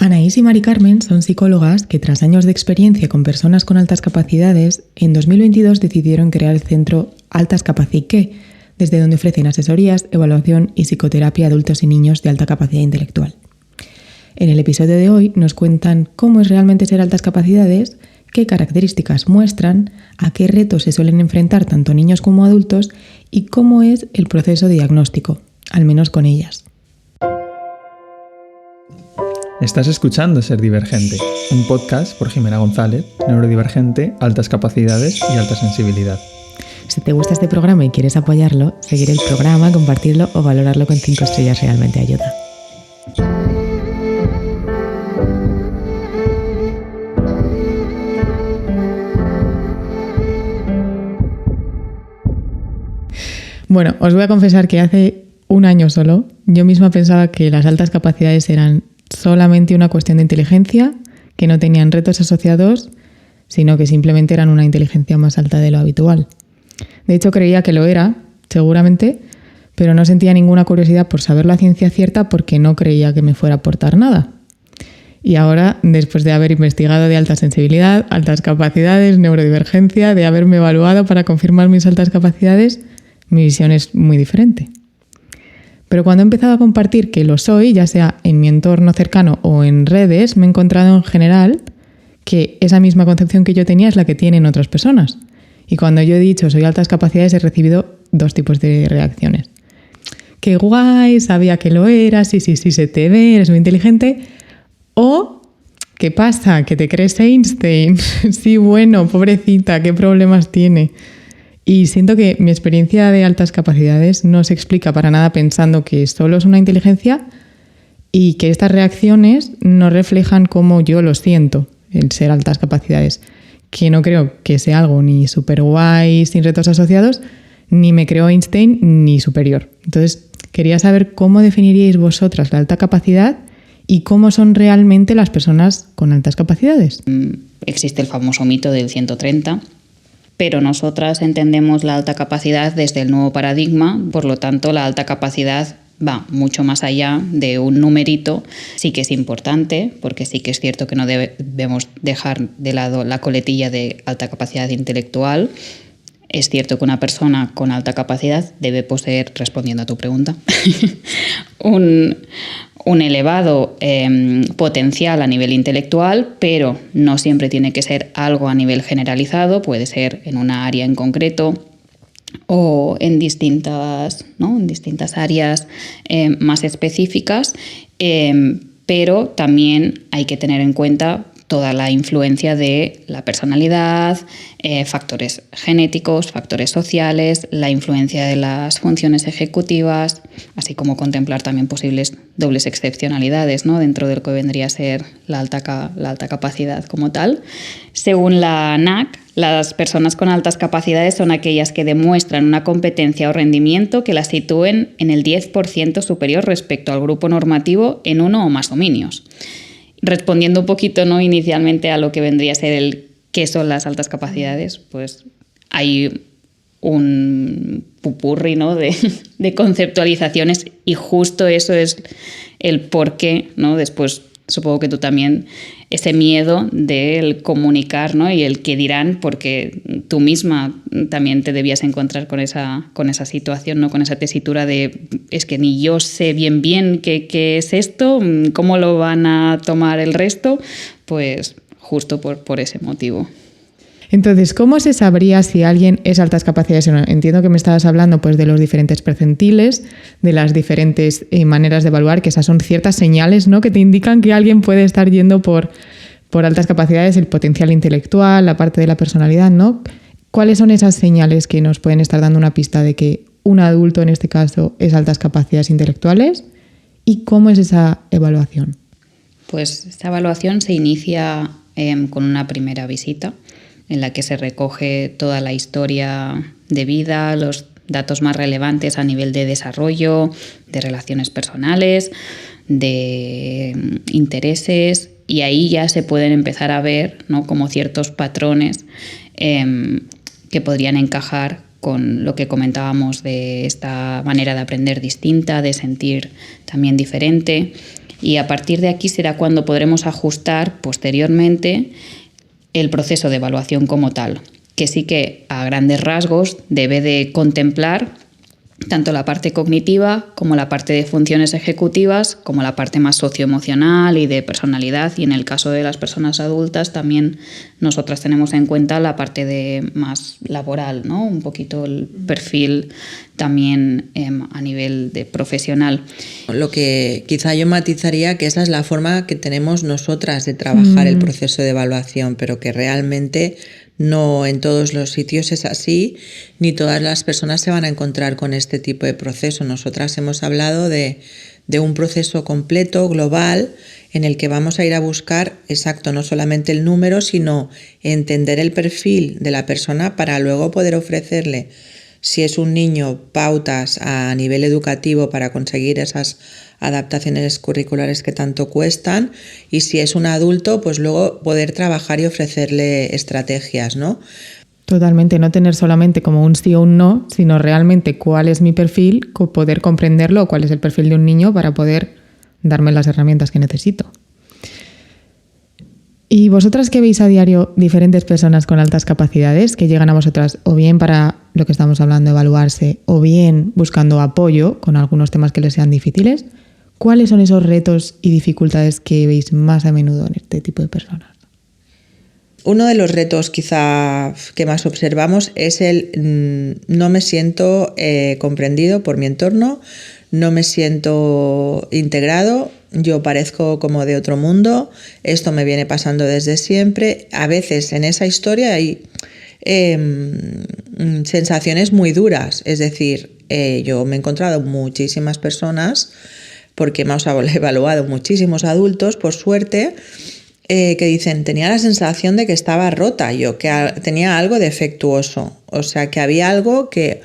Anaís y Mari Carmen son psicólogas que, tras años de experiencia con personas con altas capacidades, en 2022 decidieron crear el centro Altas Capacique, desde donde ofrecen asesorías, evaluación y psicoterapia a adultos y niños de alta capacidad intelectual. En el episodio de hoy nos cuentan cómo es realmente ser altas capacidades, qué características muestran, a qué retos se suelen enfrentar tanto niños como adultos y cómo es el proceso de diagnóstico, al menos con ellas. Estás escuchando Ser Divergente, un podcast por Jimena González, neurodivergente, altas capacidades y alta sensibilidad. Si te gusta este programa y quieres apoyarlo, seguir el programa, compartirlo o valorarlo con 5 estrellas realmente ayuda. Bueno, os voy a confesar que hace un año solo yo misma pensaba que las altas capacidades eran solamente una cuestión de inteligencia, que no tenían retos asociados, sino que simplemente eran una inteligencia más alta de lo habitual. De hecho, creía que lo era, seguramente, pero no sentía ninguna curiosidad por saber la ciencia cierta porque no creía que me fuera a aportar nada. Y ahora, después de haber investigado de alta sensibilidad, altas capacidades, neurodivergencia, de haberme evaluado para confirmar mis altas capacidades, mi visión es muy diferente. Pero cuando he empezado a compartir que lo soy, ya sea en mi entorno cercano o en redes, me he encontrado en general que esa misma concepción que yo tenía es la que tienen otras personas. Y cuando yo he dicho soy altas capacidades, he recibido 2 tipos de reacciones. ¡Qué guay! Sabía que lo eras, sí, se te ve, eres muy inteligente. O, ¿qué pasa? ¿Que te crees Einstein? Sí, bueno, pobrecita, ¿qué problemas tiene? Y siento que mi experiencia de altas capacidades no se explica para nada pensando que solo es una inteligencia y que estas reacciones no reflejan cómo yo lo siento, el ser altas capacidades. Que no creo que sea algo ni súper guay, sin retos asociados, ni me creo Einstein, ni superior. Entonces, quería saber cómo definiríais vosotras la alta capacidad y cómo son realmente las personas con altas capacidades. Existe el famoso mito del 130, pero nosotras entendemos la alta capacidad desde el nuevo paradigma, por lo tanto la alta capacidad va mucho más allá de un numerito. Sí que es importante, porque sí que es cierto que no debemos dejar de lado la coletilla de alta capacidad intelectual. Es cierto que una persona con alta capacidad debe poseer, respondiendo a tu pregunta, un elevado potencial a nivel intelectual, pero no siempre tiene que ser algo a nivel generalizado, puede ser en una área en concreto o en distintas áreas más específicas, pero también hay que tener en cuenta toda la influencia de la personalidad, factores genéticos, factores sociales, la influencia de las funciones ejecutivas, así como contemplar también posibles dobles excepcionalidades, ¿no?, dentro de lo que vendría a ser la alta capacidad como tal. Según la ANAC, las personas con altas capacidades son aquellas que demuestran una competencia o rendimiento que las sitúen en el 10% superior respecto al grupo normativo en uno o más dominios. Respondiendo un poquito, ¿no?, inicialmente a lo que vendría a ser el qué son las altas capacidades, pues hay un pupurri, ¿no?, de conceptualizaciones, y justo eso es el porqué, ¿no? Después supongo que tú también, ese miedo del comunicar, ¿no?, y el qué dirán, porque tú misma también te debías encontrar con esa situación, ¿no?, con esa tesitura de es que ni yo sé bien qué es esto, cómo lo van a tomar el resto, pues justo por ese motivo. Entonces, ¿cómo se sabría si alguien es altas capacidades o no? Entiendo que me estabas hablando pues, de los diferentes percentiles, de las diferentes maneras de evaluar, que esas son ciertas señales, ¿no?, que te indican que alguien puede estar yendo por altas capacidades, el potencial intelectual, la parte de la personalidad, ¿no? ¿Cuáles son esas señales que nos pueden estar dando una pista de que un adulto, en este caso, es altas capacidades intelectuales? ¿Y cómo es esa evaluación? Pues esta evaluación se inicia con una primera visita, en la que se recoge toda la historia de vida, los datos más relevantes a nivel de desarrollo, de relaciones personales, de intereses, y ahí ya se pueden empezar a ver, ¿no?, como ciertos patrones que podrían encajar con lo que comentábamos de esta manera de aprender distinta, de sentir también diferente. Y a partir de aquí será cuando podremos ajustar posteriormente el proceso de evaluación como tal, que sí que a grandes rasgos debe de contemplar tanto la parte cognitiva como la parte de funciones ejecutivas, como la parte más socioemocional y de personalidad. Y en el caso de las personas adultas también nosotras tenemos en cuenta la parte de más laboral, ¿no? Un poquito el perfil también a nivel de profesional. Lo que quizá yo matizaría que esa es la forma que tenemos nosotras de trabajar el proceso de evaluación, pero que realmente no en todos los sitios es así, ni todas las personas se van a encontrar con este tipo de proceso. Nosotras hemos hablado de un proceso completo, global, en el que vamos a ir a buscar, exacto, no solamente el número, sino entender el perfil de la persona para luego poder ofrecerle, si es un niño, pautas a nivel educativo para conseguir esas adaptaciones curriculares que tanto cuestan, y si es un adulto, pues luego poder trabajar y ofrecerle estrategias, ¿no? Totalmente, no tener solamente como un sí o un no, sino realmente cuál es mi perfil, poder comprenderlo, o cuál es el perfil de un niño para poder darme las herramientas que necesito. ¿Y vosotras que veis a diario diferentes personas con altas capacidades que llegan a vosotras o bien para lo que estamos hablando, evaluarse, o bien buscando apoyo con algunos temas que les sean difíciles? ¿Cuáles son esos retos y dificultades que veis más a menudo en este tipo de personas? Uno de los retos quizá que más observamos es el no me siento comprendido por mi entorno, no me siento integrado, yo parezco como de otro mundo, esto me viene pasando desde siempre. A veces en esa historia hay sensaciones muy duras, es decir, yo me he encontrado muchísimas personas, porque hemos evaluado muchísimos adultos, por suerte, que dicen, tenía la sensación de que estaba rota yo, que tenía algo defectuoso, o sea, que había algo que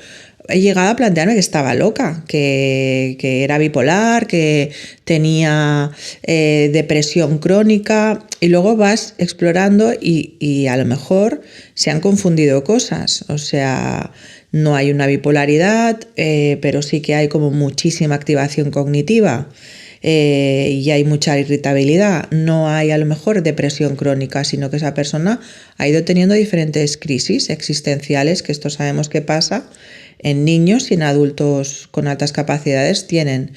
he llegado a plantearme que estaba loca, que era bipolar, que tenía depresión crónica, y luego vas explorando y a lo mejor se han confundido cosas, o sea, no hay una bipolaridad, pero sí que hay como muchísima activación cognitiva. Y hay mucha irritabilidad, no hay a lo mejor depresión crónica, sino que esa persona ha ido teniendo diferentes crisis existenciales, que esto sabemos que pasa en niños y en adultos con altas capacidades. Tienen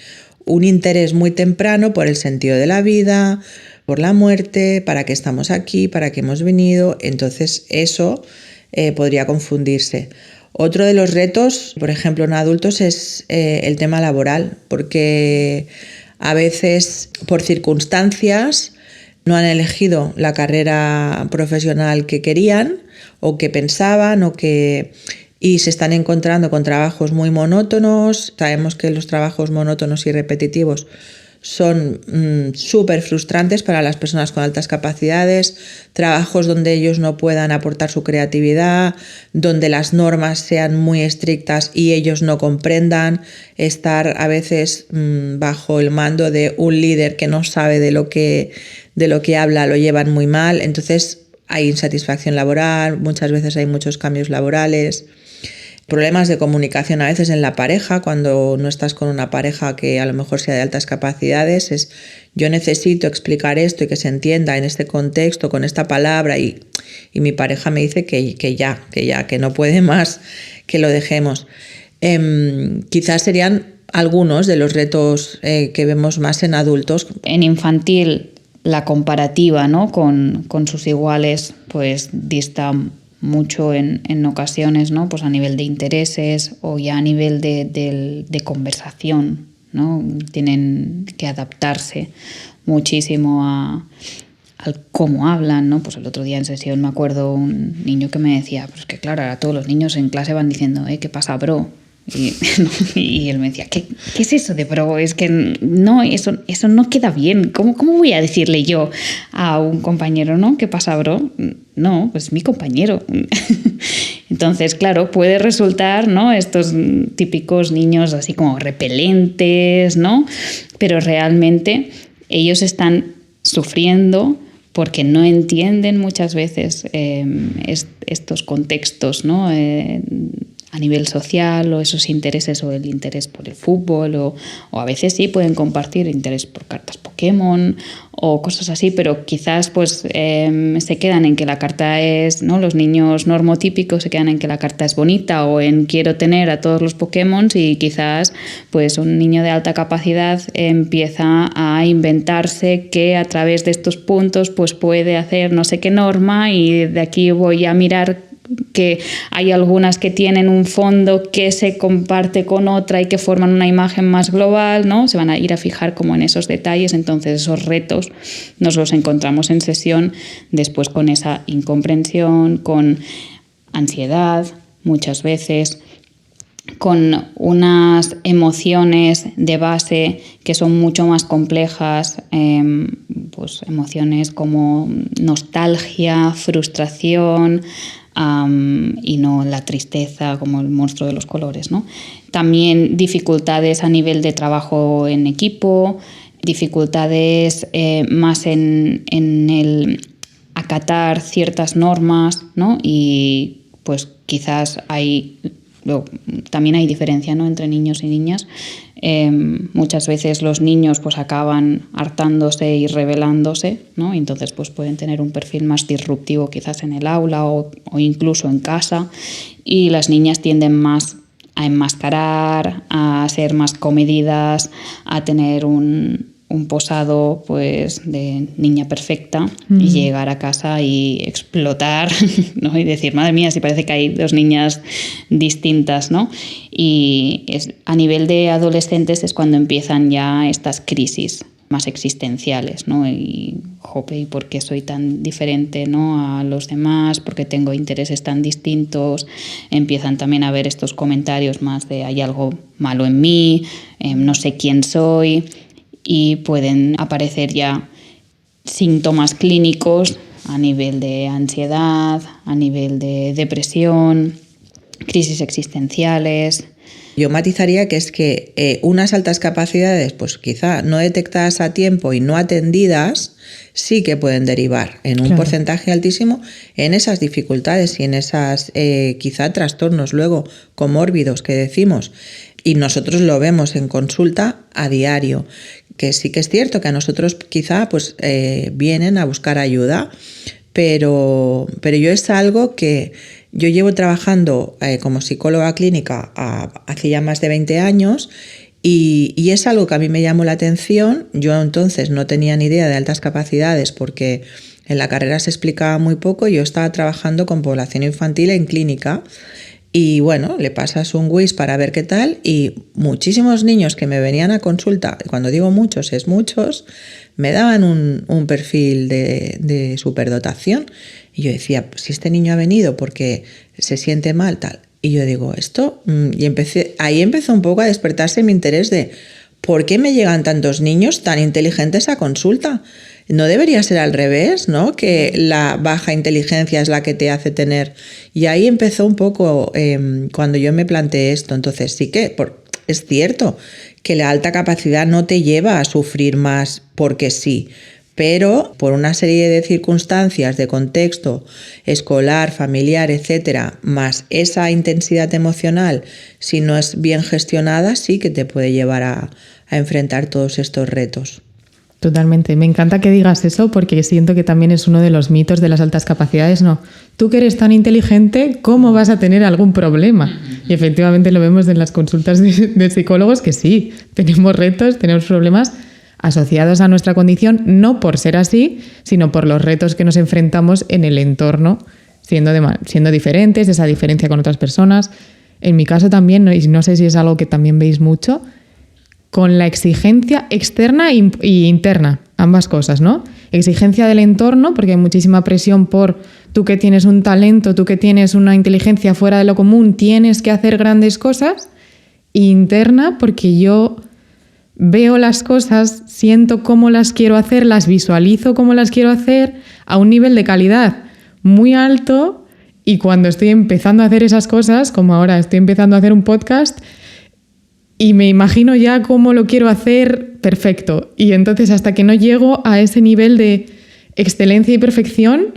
un interés muy temprano por el sentido de la vida, por la muerte, para qué estamos aquí, para qué hemos venido, entonces eso podría confundirse. Otro de los retos, por ejemplo, en adultos es el tema laboral, porque a veces, por circunstancias, no han elegido la carrera profesional que querían o que pensaban y se están encontrando con trabajos muy monótonos. Sabemos que los trabajos monótonos y repetitivos son súper frustrantes para las personas con altas capacidades, trabajos donde ellos no puedan aportar su creatividad, donde las normas sean muy estrictas y ellos no comprendan, estar a veces bajo el mando de un líder que no sabe de lo que habla, lo llevan muy mal, entonces hay insatisfacción laboral, muchas veces hay muchos cambios laborales. Problemas de comunicación a veces en la pareja, cuando no estás con una pareja que a lo mejor sea de altas capacidades, es yo necesito explicar esto y que se entienda en este contexto, con esta palabra, y mi pareja me dice que no puede más, que lo dejemos. Quizás serían algunos de los retos que vemos más en adultos. En infantil, la comparativa, ¿no?, con sus iguales pues dista mucho en ocasiones, ¿no?, pues a nivel de intereses o ya a nivel de conversación, ¿no? Tienen que adaptarse muchísimo al cómo hablan, ¿no? Pues el otro día en sesión me acuerdo un niño que me decía, pues que claro, ahora todos los niños en clase van diciendo, ¿qué pasa, bro? Y él me decía, ¿qué es eso de bro? Es que no, eso no queda bien. ¿Cómo voy a decirle yo a un compañero, ¿no? ¿Qué pasa, bro? No, pues mi compañero. Entonces, claro, puede resultar, ¿no?, estos típicos niños así como repelentes, ¿no? Pero realmente ellos están sufriendo porque no entienden muchas veces estos contextos, ¿no? a nivel social, o esos intereses, o el interés por el fútbol, o a veces sí pueden compartir interés por cartas Pokémon o cosas así, pero quizás pues se quedan en que la carta es, ¿no? Los niños normotípicos se quedan en que la carta es bonita o en quiero tener a todos los Pokémon, y quizás pues un niño de alta capacidad empieza a inventarse que a través de estos puntos pues puede hacer no sé qué norma, y de aquí voy a mirar que hay algunas que tienen un fondo que se comparte con otra y que forman una imagen más global, ¿no? Se van a ir a fijar como en esos detalles. Entonces esos retos nos los encontramos en sesión después con esa incomprensión, con ansiedad muchas veces, con unas emociones de base que son mucho más complejas, pues emociones como nostalgia, frustración, y no la tristeza como el monstruo de los colores, ¿no? También dificultades a nivel de trabajo en equipo, dificultades más en el acatar ciertas normas, ¿no? Y pues quizás también hay diferencia, ¿no?, entre niños y niñas. Muchas veces los niños pues acaban hartándose y rebelándose, ¿no? Y entonces pues pueden tener un perfil más disruptivo quizás en el aula o incluso en casa, y las niñas tienden más a enmascarar, a ser más comedidas, a tener un posado pues de niña perfecta y llegar a casa y explotar, ¿no? Y decir, madre mía, si parece que hay dos niñas distintas, ¿no? Y a nivel de adolescentes es cuando empiezan ya estas crisis más existenciales, ¿no? Y jope, ¿y por qué soy tan diferente, ¿no?, a los demás? ¿Por qué tengo intereses tan distintos? Empiezan también a ver estos comentarios más de hay algo malo en mí, no sé quién soy. Y pueden aparecer ya síntomas clínicos a nivel de ansiedad, a nivel de depresión, crisis existenciales. Yo matizaría que es que unas altas capacidades, pues quizá no detectadas a tiempo y no atendidas, sí que pueden derivar en un porcentaje altísimo en esas dificultades y en esas quizá trastornos luego comórbidos que decimos. Y nosotros lo vemos en consulta a diario, que sí que es cierto que a nosotros quizá pues vienen a buscar ayuda, pero yo es algo que yo llevo trabajando como psicóloga clínica hace ya más de 20 años y es algo que a mí me llamó la atención. Yo entonces no tenía ni idea de altas capacidades porque en la carrera se explicaba muy poco. Yo estaba trabajando con población infantil en clínica. Y bueno, le pasas un WIS para ver qué tal, y muchísimos niños que me venían a consulta, cuando digo muchos es muchos, me daban un perfil de superdotación. Y yo decía, pues si este niño ha venido porque se siente mal, tal. Y yo digo, esto, y ahí empezó un poco a despertarse mi interés de ¿por qué me llegan tantos niños tan inteligentes a consulta? No debería ser al revés, ¿no? Que la baja inteligencia es la que te hace tener. Y ahí empezó un poco cuando yo me planteé esto. Entonces sí que es cierto que la alta capacidad no te lleva a sufrir más porque sí, pero por una serie de circunstancias, de contexto escolar, familiar, etcétera, más esa intensidad emocional, si no es bien gestionada, sí que te puede llevar a enfrentar todos estos retos. Totalmente. Me encanta que digas eso porque siento que también es uno de los mitos de las altas capacidades. No, tú que eres tan inteligente, ¿cómo vas a tener algún problema? Y efectivamente lo vemos en las consultas de psicólogos que sí, tenemos retos, tenemos problemas asociados a nuestra condición, no por ser así, sino por los retos que nos enfrentamos en el entorno, siendo diferentes, esa diferencia con otras personas. En mi caso también, y no sé si es algo que también veis mucho, con la exigencia externa e interna, ambas cosas, ¿no? Exigencia del entorno, porque hay muchísima presión por tú que tienes un talento, tú que tienes una inteligencia fuera de lo común, tienes que hacer grandes cosas. E interna, porque yo veo las cosas, siento cómo las quiero hacer, las visualizo cómo las quiero hacer a un nivel de calidad muy alto, y cuando estoy empezando a hacer esas cosas, como ahora estoy empezando a hacer un podcast, y me imagino ya cómo lo quiero hacer perfecto. Y entonces hasta que no llego a ese nivel de excelencia y perfección,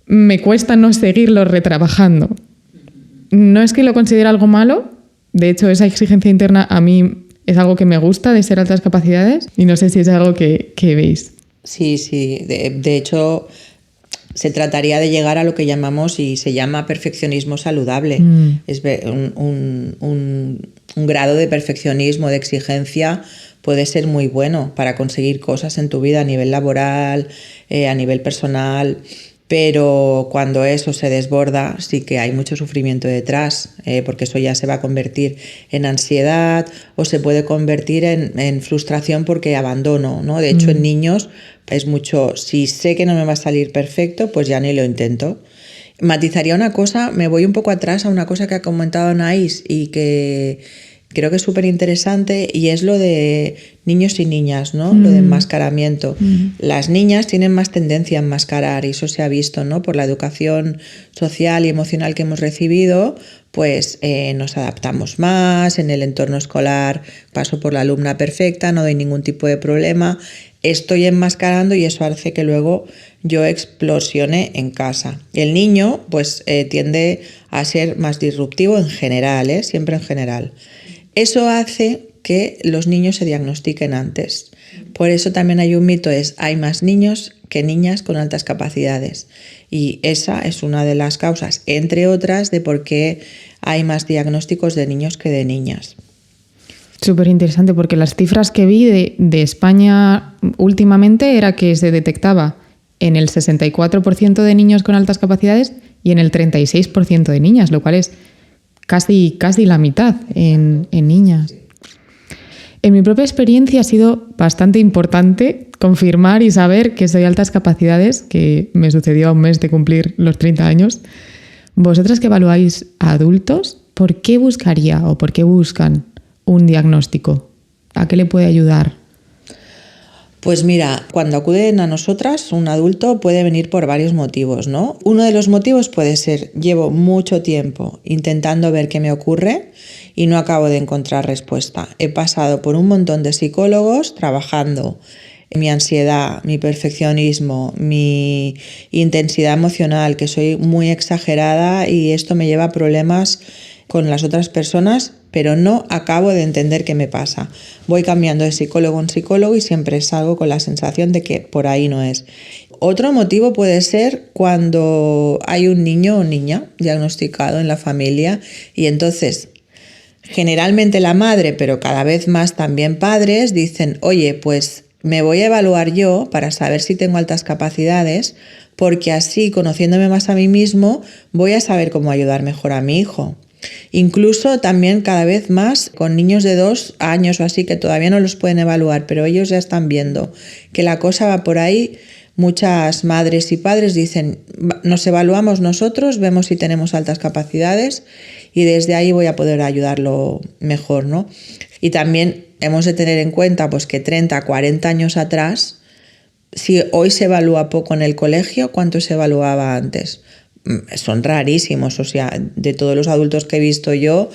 me cuesta no seguirlo retrabajando. no es que lo considere algo malo, de hecho esa exigencia interna a mí es algo que me gusta de ser altas capacidades y no sé si es algo que veis. Sí, de hecho se trataría de llegar a lo que llamamos y se llama perfeccionismo saludable. Es un grado de perfeccionismo, de exigencia puede ser muy bueno para conseguir cosas en tu vida a nivel laboral, a nivel personal, pero cuando eso se desborda sí que hay mucho sufrimiento detrás, porque eso ya se va a convertir en ansiedad o se puede convertir en frustración porque abandono, ¿no? De hecho, en niños es mucho, si sé que no me va a salir perfecto, pues ya ni lo intento. Matizaría una cosa, me voy un poco atrás a una cosa que ha comentado Anaïs y que creo que es súper interesante, y es lo de niños y niñas, ¿no? Lo de enmascaramiento. Las niñas tienen más tendencia a enmascarar y eso se ha visto, ¿no? Por la educación social y emocional que hemos recibido, pues nos adaptamos más, en el entorno escolar paso por la alumna perfecta, no doy ningún tipo de problema, estoy enmascarando y eso hace que luego yo explosione en casa. El niño pues tiende a ser más disruptivo en general, siempre en general. Eso hace que los niños se diagnostiquen antes. Por eso también hay un mito, hay más niños que niñas con altas capacidades. Y esa es una de las causas, entre otras, de por qué hay más diagnósticos de niños que de niñas. Súper interesante, porque las cifras que vi de España últimamente era que se detectaba en el 64% de niños con altas capacidades y en el 36% de niñas, lo cual es casi la mitad en niñas. En mi propia experiencia ha sido bastante importante confirmar y saber que soy de altas capacidades, que me sucedió a un mes de cumplir los 30 años. Vosotras que evaluáis a adultos, ¿por qué buscaría o por qué buscan un diagnóstico? ¿A qué le puede ayudar? Pues mira, cuando acuden a nosotras, un adulto puede venir por varios motivos, ¿no? Uno de los motivos puede ser, llevo mucho tiempo intentando ver qué me ocurre y no acabo de encontrar respuesta. He pasado por un montón de psicólogos trabajando mi ansiedad, mi perfeccionismo, mi intensidad emocional, que soy muy exagerada y esto me lleva a problemas con las otras personas, pero no acabo de entender qué me pasa. Voy cambiando de psicólogo en psicólogo y siempre salgo con la sensación de que por ahí no es. Otro motivo puede ser cuando hay un niño o niña diagnosticado en la familia y entonces generalmente la madre, pero cada vez más también padres, dicen, oye, pues me voy a evaluar yo para saber si tengo altas capacidades, porque así, conociéndome más a mí mismo, voy a saber cómo ayudar mejor a mi hijo. Incluso también cada vez más con niños de 2 años o así que todavía no los pueden evaluar, pero ellos ya están viendo que la cosa va por ahí. Muchas madres y padres dicen, nos evaluamos nosotros, vemos si tenemos altas capacidades y desde ahí voy a poder ayudarlo mejor, ¿no? Y también hemos de tener en cuenta pues, que 30, 40 años atrás, si hoy se evalúa poco en el colegio, ¿cuánto se evaluaba antes? Son rarísimos, o sea, de todos los adultos que he visto yo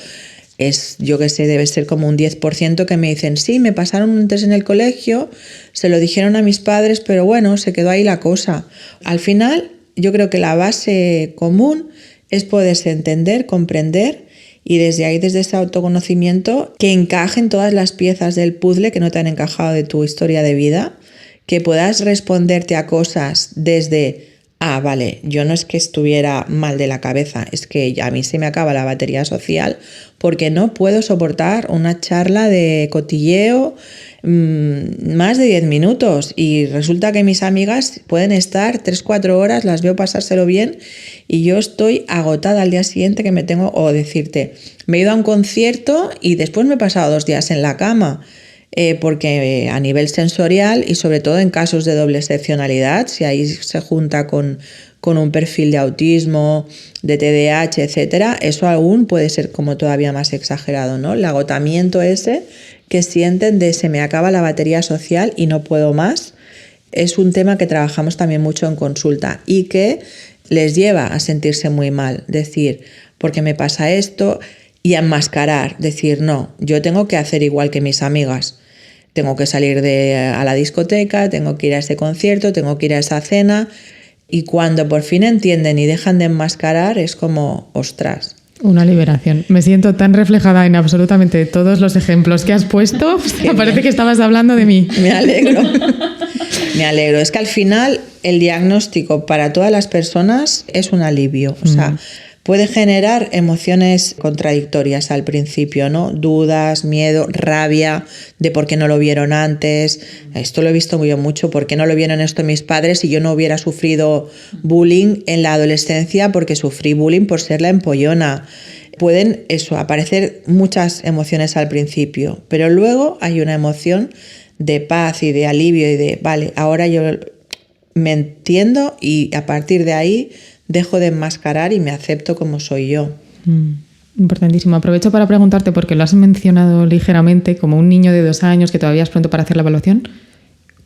que sé, debe ser como un 10% que me dicen, sí, me pasaron un test en el colegio, se lo dijeron a mis padres, pero bueno, se quedó ahí la cosa. Al final, yo creo que la base común es poderse entender, comprender y desde ahí, desde ese autoconocimiento, que encajen todas las piezas del puzzle que no te han encajado de tu historia de vida, que puedas responderte a cosas desde... vale, yo no es que estuviera mal de la cabeza, es que a mí se me acaba la batería social porque no puedo soportar una charla de cotilleo más de 10 minutos y resulta que mis amigas pueden estar 3-4 horas, las veo pasárselo bien y yo estoy agotada al día siguiente que me tengo, o decirte, me he ido a un concierto y después me he pasado 2 días en la cama. Porque a nivel sensorial y sobre todo en casos de doble excepcionalidad, si ahí se junta con un perfil de autismo, de TDAH, etcétera, eso aún puede ser como todavía más exagerado, ¿no? El agotamiento ese que sienten de se me acaba la batería social y no puedo más, es un tema que trabajamos también mucho en consulta y que les lleva a sentirse muy mal, decir, ¿por qué me pasa esto? Y a enmascarar, decir, no, yo tengo que hacer igual que mis amigas. Tengo que salir a la discoteca, tengo que ir a ese concierto, tengo que ir a esa cena. Y cuando por fin entienden y dejan de enmascarar, es como, ostras, Una liberación. Me siento tan reflejada en absolutamente todos los ejemplos que has puesto. Parece que estabas hablando de mí. Me alegro. Me alegro. Es que al final el diagnóstico para todas las personas es un alivio. O sea, puede generar emociones contradictorias al principio, ¿no? Dudas, miedo, rabia de por qué no lo vieron antes. Esto lo he visto yo mucho. ¿Por qué no lo vieron esto mis padres si yo no hubiera sufrido bullying en la adolescencia porque sufrí bullying por ser la empollona? Pueden aparecer muchas emociones al principio, pero luego hay una emoción de paz y de alivio y de, vale, ahora yo me entiendo y a partir de ahí dejo de enmascarar y me acepto como soy yo. Importantísimo. Aprovecho para preguntarte, porque lo has mencionado ligeramente, como un niño de 2 años que todavía es pronto para hacer la evaluación.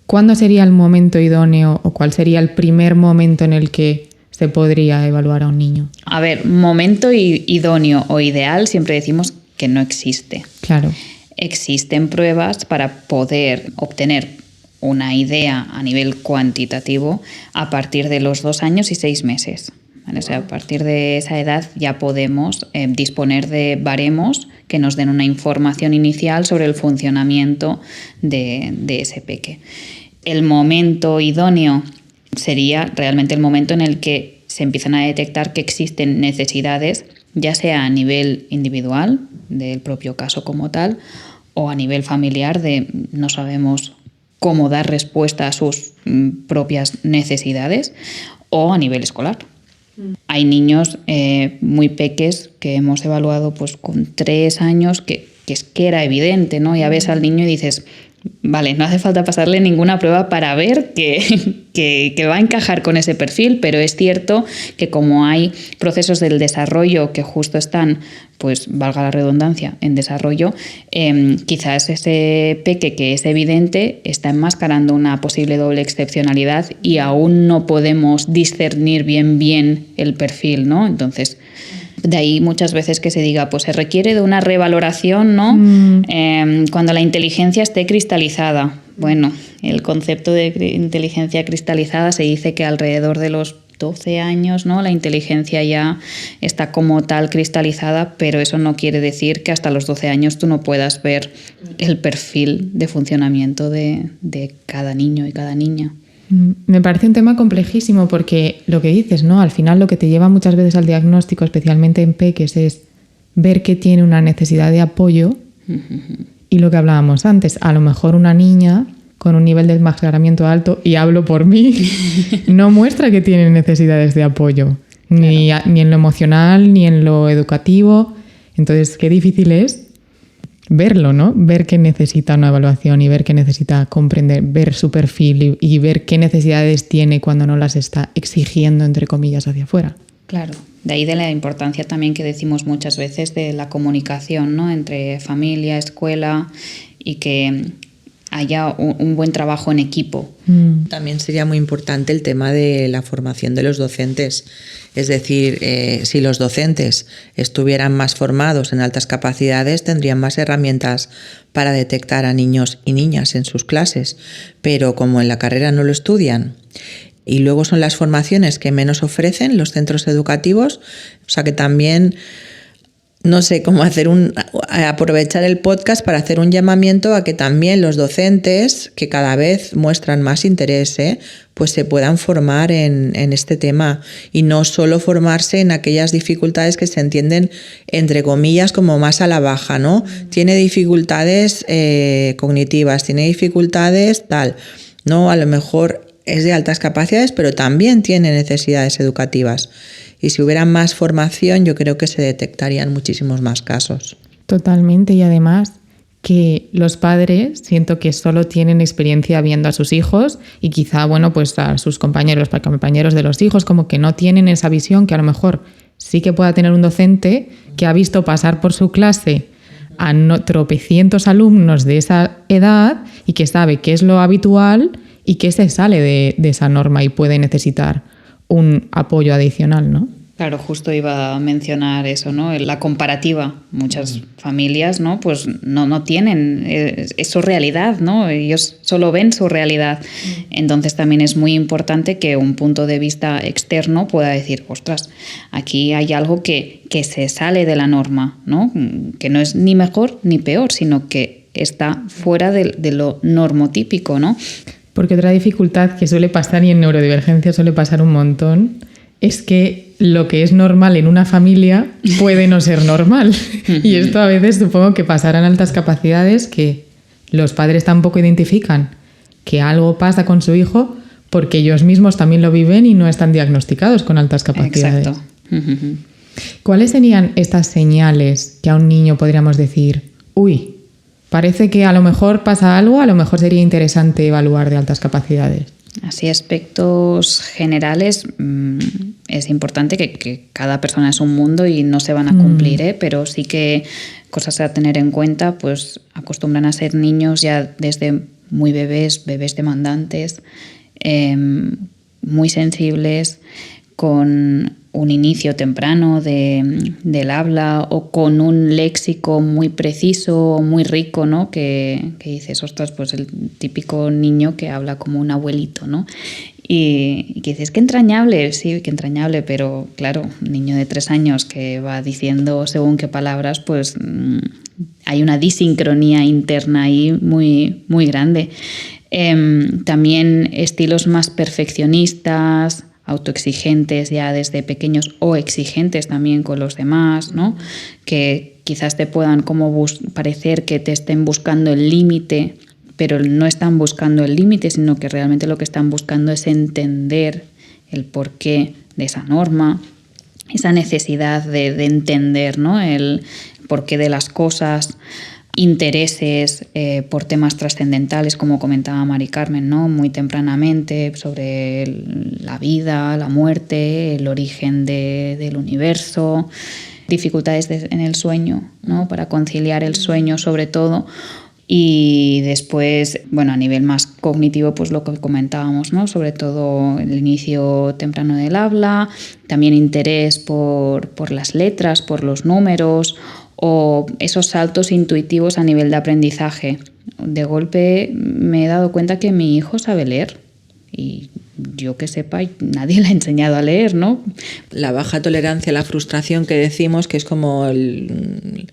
¿Cuándo sería el momento idóneo o cuál sería el primer momento en el que se podría evaluar a un niño? A ver, momento idóneo o ideal siempre decimos que no existe. Claro. Existen pruebas para poder obtener una idea a nivel cuantitativo a partir de los 2 años y 6 meses. ¿Vale? O sea, a partir de esa edad ya podemos disponer de baremos que nos den una información inicial sobre el funcionamiento de ese peque. El momento idóneo sería realmente el momento en el que se empiezan a detectar que existen necesidades, ya sea a nivel individual, del propio caso como tal, o a nivel familiar, de no sabemos cómo dar respuesta a sus propias necesidades, o a nivel escolar. Hay niños muy peques que hemos evaluado pues, con 3 años que es que era evidente, ¿no? Ya ves al niño y dices, vale, no hace falta pasarle ninguna prueba para ver que va a encajar con ese perfil, pero es cierto que como hay procesos del desarrollo que justo están, pues valga la redundancia, en desarrollo, quizás ese peque que es evidente está enmascarando una posible doble excepcionalidad y aún no podemos discernir bien el perfil, ¿no? Entonces, de ahí muchas veces que se diga, pues se requiere de una revaloración, ¿no? Cuando la inteligencia esté cristalizada. Bueno, el concepto de inteligencia cristalizada se dice que alrededor de los 12 años, ¿no? La inteligencia ya está como tal cristalizada, pero eso no quiere decir que hasta los 12 años tú no puedas ver el perfil de funcionamiento de cada niño y cada niña. Me parece un tema complejísimo porque lo que dices, ¿no? Al final lo que te lleva muchas veces al diagnóstico, especialmente en peques, es ver que tiene una necesidad de apoyo y lo que hablábamos antes, a lo mejor una niña con un nivel de enmascaramiento alto, y hablo por mí, no muestra que tiene necesidades de apoyo, ni en lo emocional ni en lo educativo. Entonces, qué difícil es verlo, ¿no? Ver que necesita una evaluación y ver que necesita comprender, ver su perfil y ver qué necesidades tiene cuando no las está exigiendo, entre comillas, hacia afuera. Claro, de ahí de la importancia también que decimos muchas veces de la comunicación, ¿no? Entre familia, escuela y que haya un buen trabajo en equipo. También sería muy importante el tema de la formación de los docentes. Es decir, si los docentes estuvieran más formados en altas capacidades, tendrían más herramientas para detectar a niños y niñas en sus clases. Pero como en la carrera no lo estudian, y luego son las formaciones que menos ofrecen los centros educativos, o sea que también no sé cómo aprovechar el podcast para hacer un llamamiento a que también los docentes, que cada vez muestran más interés, pues se puedan formar en este tema y no solo formarse en aquellas dificultades que se entienden, entre comillas, como más a la baja, ¿no? Tiene dificultades cognitivas, tiene dificultades tal, ¿no? A lo mejor es de altas capacidades, pero también tiene necesidades educativas. Y si hubiera más formación, yo creo que se detectarían muchísimos más casos. Totalmente, y además que los padres siento que solo tienen experiencia viendo a sus hijos y quizá, bueno, pues a sus compañeros de los hijos, como que no tienen esa visión que a lo mejor sí que pueda tener un docente que ha visto pasar por su clase a tropecientos alumnos de esa edad y que sabe qué es lo habitual y que se sale de esa norma y puede necesitar un apoyo adicional, ¿no? Claro, justo iba a mencionar eso, ¿no? La comparativa. Muchas familias, ¿no? Pues no tienen es su realidad, ¿no? Ellos solo ven su realidad. Entonces también es muy importante que un punto de vista externo pueda decir, ostras, aquí hay algo que se sale de la norma, ¿no? Que no es ni mejor ni peor, sino que está fuera de lo normotípico, ¿no? Porque otra dificultad que suele pasar, y en neurodivergencia suele pasar un montón, es que lo que es normal en una familia puede no ser normal. Y esto a veces supongo que pasará en altas capacidades, que los padres tampoco identifican que algo pasa con su hijo porque ellos mismos también lo viven y no están diagnosticados con altas capacidades. Exacto. ¿Cuáles serían estas señales que a un niño podríamos decir, uy, parece que a lo mejor pasa algo, a lo mejor sería interesante evaluar de altas capacidades? Así, aspectos generales, es importante que cada persona es un mundo y no se van a cumplir, pero sí que cosas a tener en cuenta, pues acostumbran a ser niños ya desde muy bebés demandantes, muy sensibles, con un inicio temprano del habla o con un léxico muy preciso, muy rico, ¿no? Que dices, ostras, pues el típico niño que habla como un abuelito, ¿no? Y que dices, qué entrañable, sí, qué entrañable, pero claro, un niño de 3 años que va diciendo según qué palabras, pues hay una disincronía interna ahí muy, muy grande. También estilos más perfeccionistas, autoexigentes ya desde pequeños o exigentes también con los demás, ¿no? Que quizás te puedan como parecer que te estén buscando el límite, pero no están buscando el límite, sino que realmente lo que están buscando es entender el porqué de esa norma, esa necesidad de entender, ¿no? El porqué de las cosas, intereses por temas trascendentales, como comentaba Mari Carmen, ¿no? Muy tempranamente, sobre la vida, la muerte, el origen del universo, dificultades en el sueño, ¿no? Para conciliar el sueño sobre todo. Y después, bueno, a nivel más cognitivo, pues lo que comentábamos, ¿no? Sobre todo el inicio temprano del habla, también interés por las letras, por los números, o esos saltos intuitivos a nivel de aprendizaje. De golpe me he dado cuenta que mi hijo sabe leer y yo que sepa, nadie le ha enseñado a leer, ¿no? La baja tolerancia a la frustración que decimos, que es como el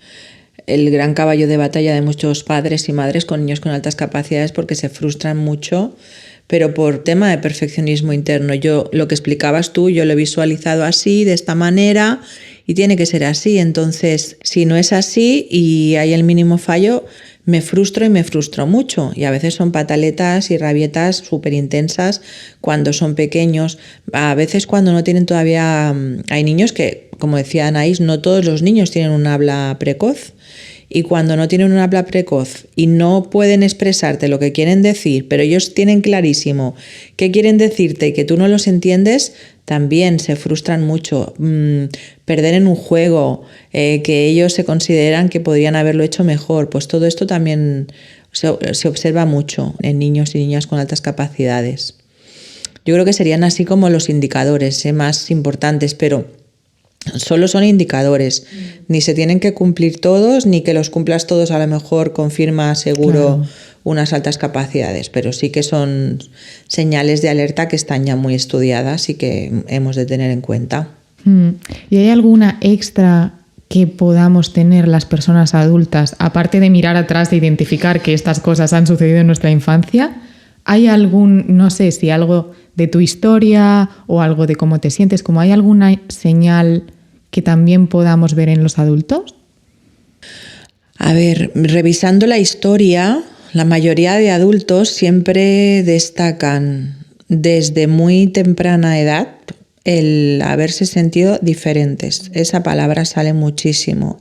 gran caballo de batalla de muchos padres y madres con niños con altas capacidades, porque se frustran mucho, pero por tema de perfeccionismo interno. Lo que explicabas tú, yo lo he visualizado así, de esta manera, y tiene que ser así. Entonces, si no es así y hay el mínimo fallo, me frustro y me frustro mucho. Y a veces son pataletas y rabietas súper intensas cuando son pequeños. A veces cuando no tienen todavía... Hay niños que, como decía Anaís, no todos los niños tienen un habla precoz. Y cuando no tienen un habla precoz y no pueden expresarte lo que quieren decir, pero ellos tienen clarísimo qué quieren decirte y que tú no los entiendes, también se frustran mucho. Perder en un juego, que ellos se consideran que podrían haberlo hecho mejor, pues todo esto también se observa mucho en niños y niñas con altas capacidades. Yo creo que serían así como los indicadores más importantes, pero solo son indicadores, ni se tienen que cumplir todos, ni que los cumplas todos a lo mejor confirma seguro unas altas capacidades, pero sí que son señales de alerta que están ya muy estudiadas y que hemos de tener en cuenta. ¿Y hay alguna extra que podamos tener las personas adultas, aparte de mirar atrás e identificar que estas cosas han sucedido en nuestra infancia? ¿Hay algún, no sé si algo de tu historia o algo de cómo te sientes, como hay alguna señal que también podamos ver en los adultos? A ver, revisando la historia, la mayoría de adultos siempre destacan desde muy temprana edad el haberse sentido diferentes. Esa palabra sale muchísimo.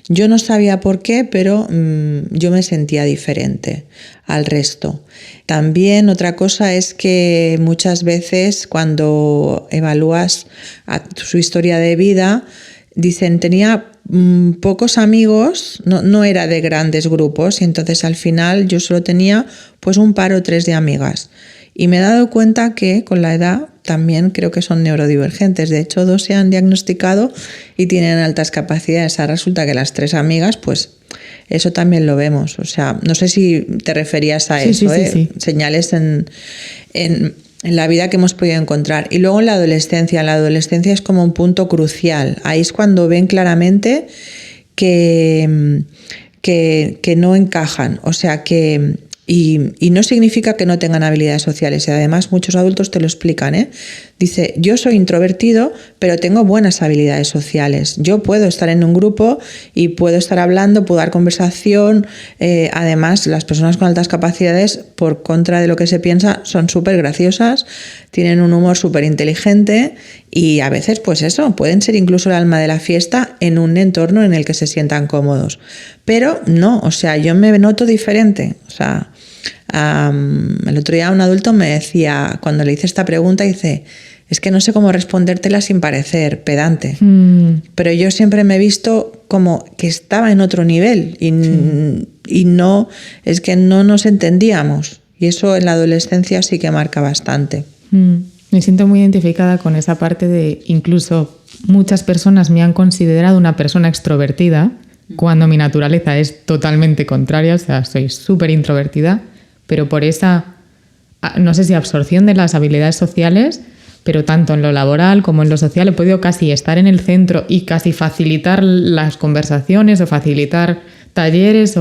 Yo no sabía por qué, pero yo me sentía diferente al resto. También otra cosa es que muchas veces cuando evalúas su historia de vida, dicen tenía pocos amigos, no era de grandes grupos, y entonces al final yo solo tenía pues un par o tres de amigas. Y me he dado cuenta que con la edad también creo que son neurodivergentes. De hecho, 2 se han diagnosticado y tienen altas capacidades. Ahora resulta que las 3 amigas, pues eso también lo vemos. O sea, no sé si te referías a eso, Sí. Señales en la vida que hemos podido encontrar. Y luego en la adolescencia. La adolescencia es como un punto crucial. Ahí es cuando ven claramente que no encajan. O sea, y no significa que no tengan habilidades sociales. Y además muchos adultos te lo explican, ¿eh? Dice, yo soy introvertido, pero tengo buenas habilidades sociales. Yo puedo estar en un grupo y puedo estar hablando, puedo dar conversación. Además, las personas con altas capacidades, por contra de lo que se piensa, son súper graciosas, tienen un humor súper inteligente y a veces, pues eso, pueden ser incluso el alma de la fiesta en un entorno en el que se sientan cómodos. Pero no, o sea, yo me noto diferente. O sea, el otro día un adulto me decía, cuando le hice esta pregunta, dice, es que no sé cómo respondértela sin parecer pedante, pero yo siempre me he visto como que estaba en otro nivel y no, es que no nos entendíamos, y eso en la adolescencia sí que marca bastante. Me siento muy identificada con esa parte de, incluso muchas personas me han considerado una persona extrovertida cuando mi naturaleza es totalmente contraria, o sea, soy súper introvertida, pero por esa, no sé si absorción de las habilidades sociales, pero tanto en lo laboral como en lo social he podido casi estar en el centro y casi facilitar las conversaciones o facilitar talleres.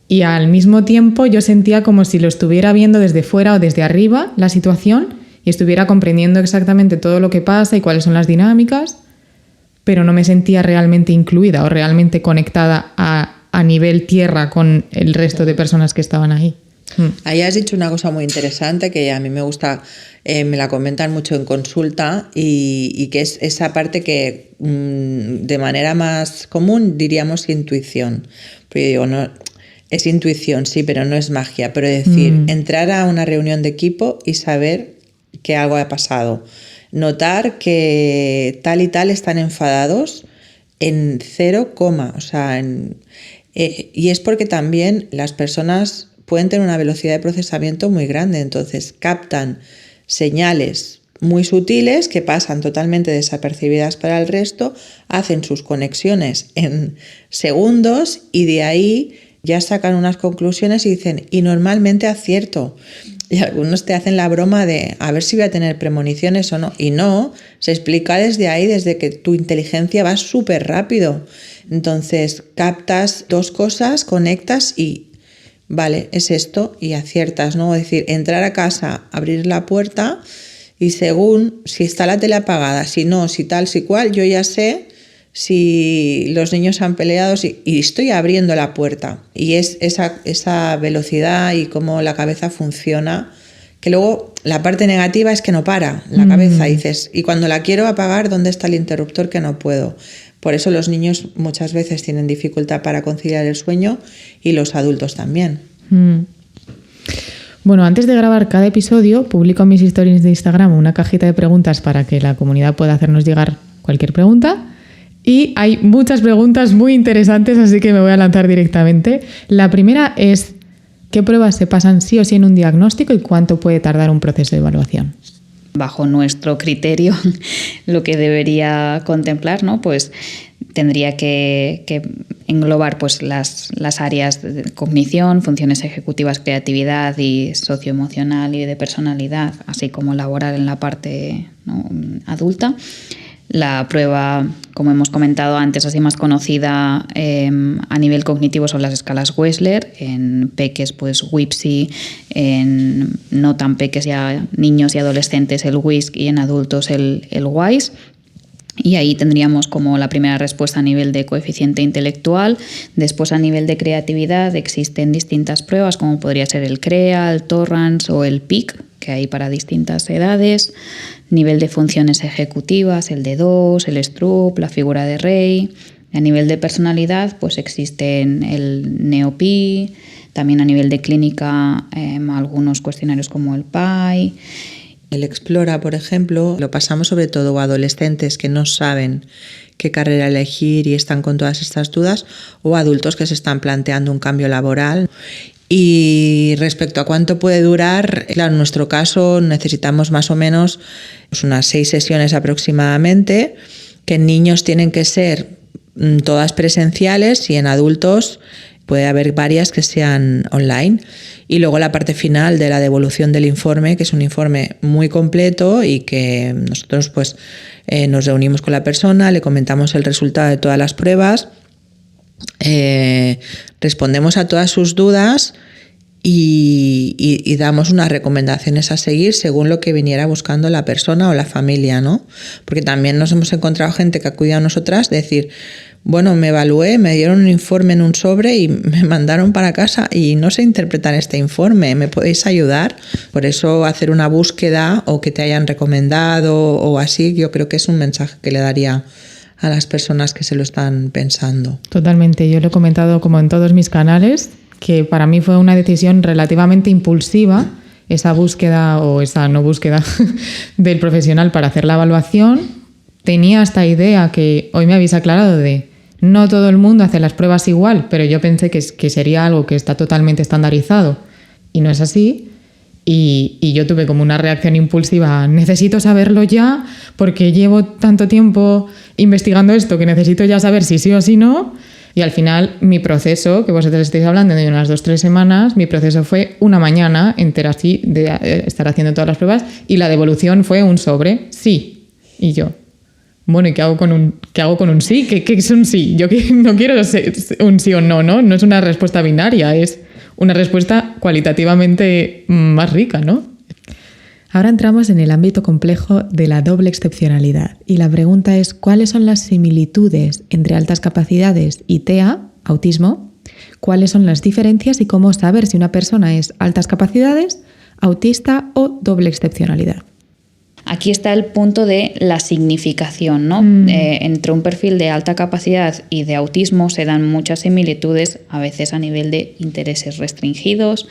Y al mismo tiempo yo sentía como si lo estuviera viendo desde fuera o desde arriba la situación y estuviera comprendiendo exactamente todo lo que pasa y cuáles son las dinámicas, pero no me sentía realmente incluida o realmente conectada a nivel tierra con el resto de personas que estaban ahí. Ahí has dicho una cosa muy interesante que a mí me gusta, me la comentan mucho en consulta y que es esa parte que de manera más común diríamos intuición. Pero yo digo, no, es intuición, sí, pero no es magia. Pero decir, entrar a una reunión de equipo y saber que algo ha pasado. Notar que tal y tal están enfadados en 0, o sea, y es porque también las personas pueden tener una velocidad de procesamiento muy grande, entonces captan señales muy sutiles que pasan totalmente desapercibidas para el resto, hacen sus conexiones en segundos y de ahí ya sacan unas conclusiones y dicen, y normalmente acierto. Y algunos te hacen la broma de a ver si voy a tener premoniciones o no. Y no, se explica desde ahí, desde que tu inteligencia va súper rápido. Entonces captas 2 cosas, conectas y vale, es esto y aciertas, ¿no? Es decir, entrar a casa, abrir la puerta y según si está la tele apagada, si no, si tal, si cual, yo ya sé si los niños han peleado y estoy abriendo la puerta. Y es esa velocidad y cómo la cabeza funciona, que luego la parte negativa es que no para la cabeza, dices, y cuando la quiero apagar, ¿dónde está el interruptor que no puedo? Por eso los niños muchas veces tienen dificultad para conciliar el sueño y los adultos también. Bueno, antes de grabar cada episodio, publico en mis stories de Instagram una cajita de preguntas para que la comunidad pueda hacernos llegar cualquier pregunta. Y hay muchas preguntas muy interesantes, así que me voy a lanzar directamente. La primera es, ¿qué pruebas se pasan sí o sí en un diagnóstico y cuánto puede tardar un proceso de evaluación? Bajo nuestro criterio, lo que debería contemplar, ¿no? Pues tendría que englobar pues, las áreas de cognición, funciones ejecutivas, creatividad y socioemocional y de personalidad, así como laboral en la parte, ¿no?, adulta. La prueba, como hemos comentado antes, así más conocida a nivel cognitivo son las escalas Wechsler, en peques pues WIPSI, en no tan peques ya niños y adolescentes el WISC y en adultos el WISE. Y ahí tendríamos como la primera respuesta a nivel de coeficiente intelectual. Después a nivel de creatividad existen distintas pruebas como podría ser el CREA, el Torrance o el PIC, que hay para distintas edades. Nivel de funciones ejecutivas, el D2, el Stroop, la figura de Rey. A nivel de personalidad pues existen el NeoPi, también a nivel de clínica algunos cuestionarios como el PI. El Explora, por ejemplo, lo pasamos sobre todo a adolescentes que no saben qué carrera elegir y están con todas estas dudas, o adultos que se están planteando un cambio laboral. Y respecto a cuánto puede durar, claro, en nuestro caso necesitamos más o menos unas 6 sesiones aproximadamente, que en niños tienen que ser todas presenciales y en adultos puede haber varias que sean online. Y luego la parte final de la devolución del informe, que es un informe muy completo y que nosotros pues nos reunimos con la persona, le comentamos el resultado de todas las pruebas, respondemos a todas sus dudas y damos unas recomendaciones a seguir según lo que viniera buscando la persona o la familia, ¿no? Porque también nos hemos encontrado gente que acude a nosotras de decir, bueno, me evalué, me dieron un informe en un sobre y me mandaron para casa y no sé interpretar este informe, ¿me podéis ayudar? Por eso hacer una búsqueda o que te hayan recomendado o así, yo creo que es un mensaje que le daría a las personas que se lo están pensando. Totalmente, yo lo he comentado como en todos mis canales, que para mí fue una decisión relativamente impulsiva, esa búsqueda o esa no búsqueda del profesional para hacer la evaluación. Tenía esta idea que hoy me habéis aclarado de no todo el mundo hace las pruebas igual, pero yo pensé que sería algo que está totalmente estandarizado y no es así. Y yo tuve como una reacción impulsiva, necesito saberlo ya porque llevo tanto tiempo investigando esto que necesito ya saber si sí o si no. Y al final mi proceso, que vosotros estáis hablando de unas 2-3 semanas, mi proceso fue una mañana entera así de estar haciendo todas las pruebas y la devolución fue un sobre, sí. Y yo, bueno, ¿y qué hago con un sí? ¿Qué es un sí? Yo no quiero un sí o no, ¿no? No es una respuesta binaria, es una respuesta cualitativamente más rica, ¿no? Ahora entramos en el ámbito complejo de la doble excepcionalidad y la pregunta es ¿cuáles son las similitudes entre altas capacidades y TEA, autismo? ¿Cuáles son las diferencias y cómo saber si una persona es altas capacidades, autista o doble excepcionalidad? Aquí está el punto de la significación, ¿no? Entre un perfil de alta capacidad y de autismo se dan muchas similitudes, a veces a nivel de intereses restringidos,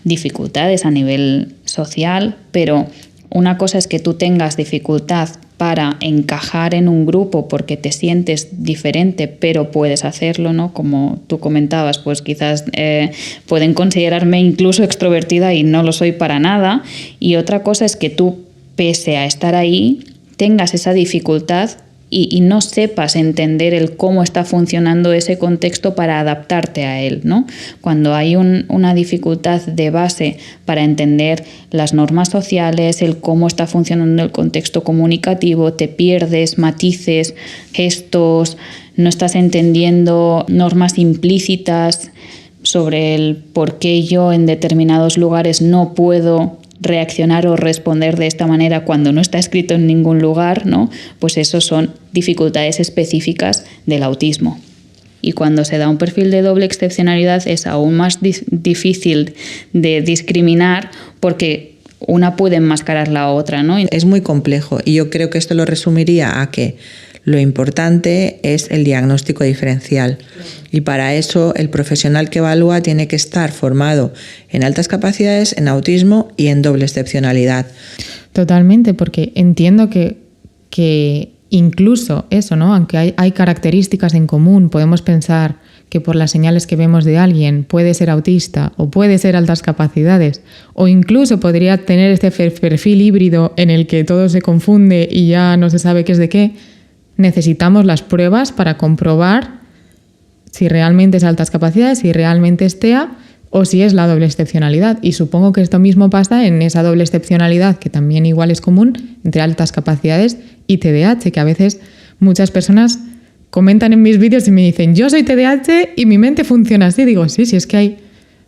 dificultades a nivel social, pero una cosa es que tú tengas dificultad para encajar en un grupo porque te sientes diferente, pero puedes hacerlo, ¿no? Como tú comentabas, pues quizás pueden considerarme incluso extrovertida y no lo soy para nada. Y otra cosa es que tú, pese a estar ahí, tengas esa dificultad y no sepas entender el cómo está funcionando ese contexto para adaptarte a él, ¿no? Cuando hay una dificultad de base para entender las normas sociales, el cómo está funcionando el contexto comunicativo, te pierdes matices, gestos, no estás entendiendo normas implícitas sobre el por qué yo en determinados lugares no puedo reaccionar o responder de esta manera cuando no está escrito en ningún lugar, ¿no? Pues eso son dificultades específicas del autismo. Y cuando se da un perfil de doble excepcionalidad es aún más difícil de discriminar porque una puede enmascarar la otra, ¿no? Es muy complejo y yo creo que esto lo resumiría a que lo importante es el diagnóstico diferencial y para eso el profesional que evalúa tiene que estar formado en altas capacidades, en autismo y en doble excepcionalidad. Totalmente, porque entiendo que incluso eso, ¿no? Aunque hay características en común, podemos pensar que por las señales que vemos de alguien puede ser autista o puede ser altas capacidades o incluso podría tener este perfil híbrido en el que todo se confunde y ya no se sabe qué es de qué. Necesitamos las pruebas para comprobar si realmente es altas capacidades, si realmente es TEA o si es la doble excepcionalidad. Y supongo que esto mismo pasa en esa doble excepcionalidad, que también igual es común, entre altas capacidades y TDAH, que a veces muchas personas comentan en mis vídeos y me dicen yo soy TDAH y mi mente funciona así. Digo, sí, es que hay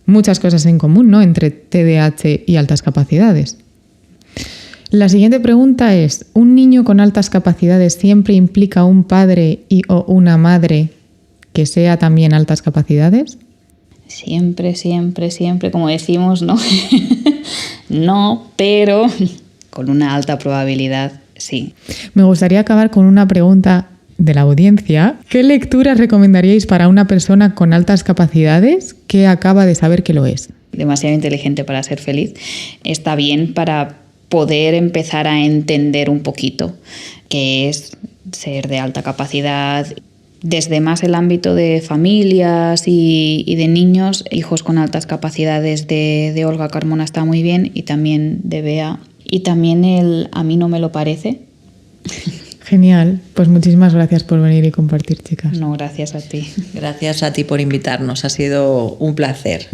muchas cosas en común, ¿no?, entre TDAH y altas capacidades. La siguiente pregunta es, ¿un niño con altas capacidades siempre implica un padre o una madre que sea también altas capacidades? Siempre, como decimos, ¿no? No, pero con una alta probabilidad, sí. Me gustaría acabar con una pregunta de la audiencia. ¿Qué lecturas recomendaríais para una persona con altas capacidades que acaba de saber que lo es? Demasiado inteligente para ser feliz. Está bien para poder empezar a entender un poquito qué es ser de alta capacidad. Desde más el ámbito de familias y de niños, hijos con altas capacidades de Olga Carmona está muy bien, y también de Bea. Y también el A mí no me lo parece. Genial, pues muchísimas gracias por venir y compartir, chicas. No, gracias a ti. Gracias a ti por invitarnos, ha sido un placer.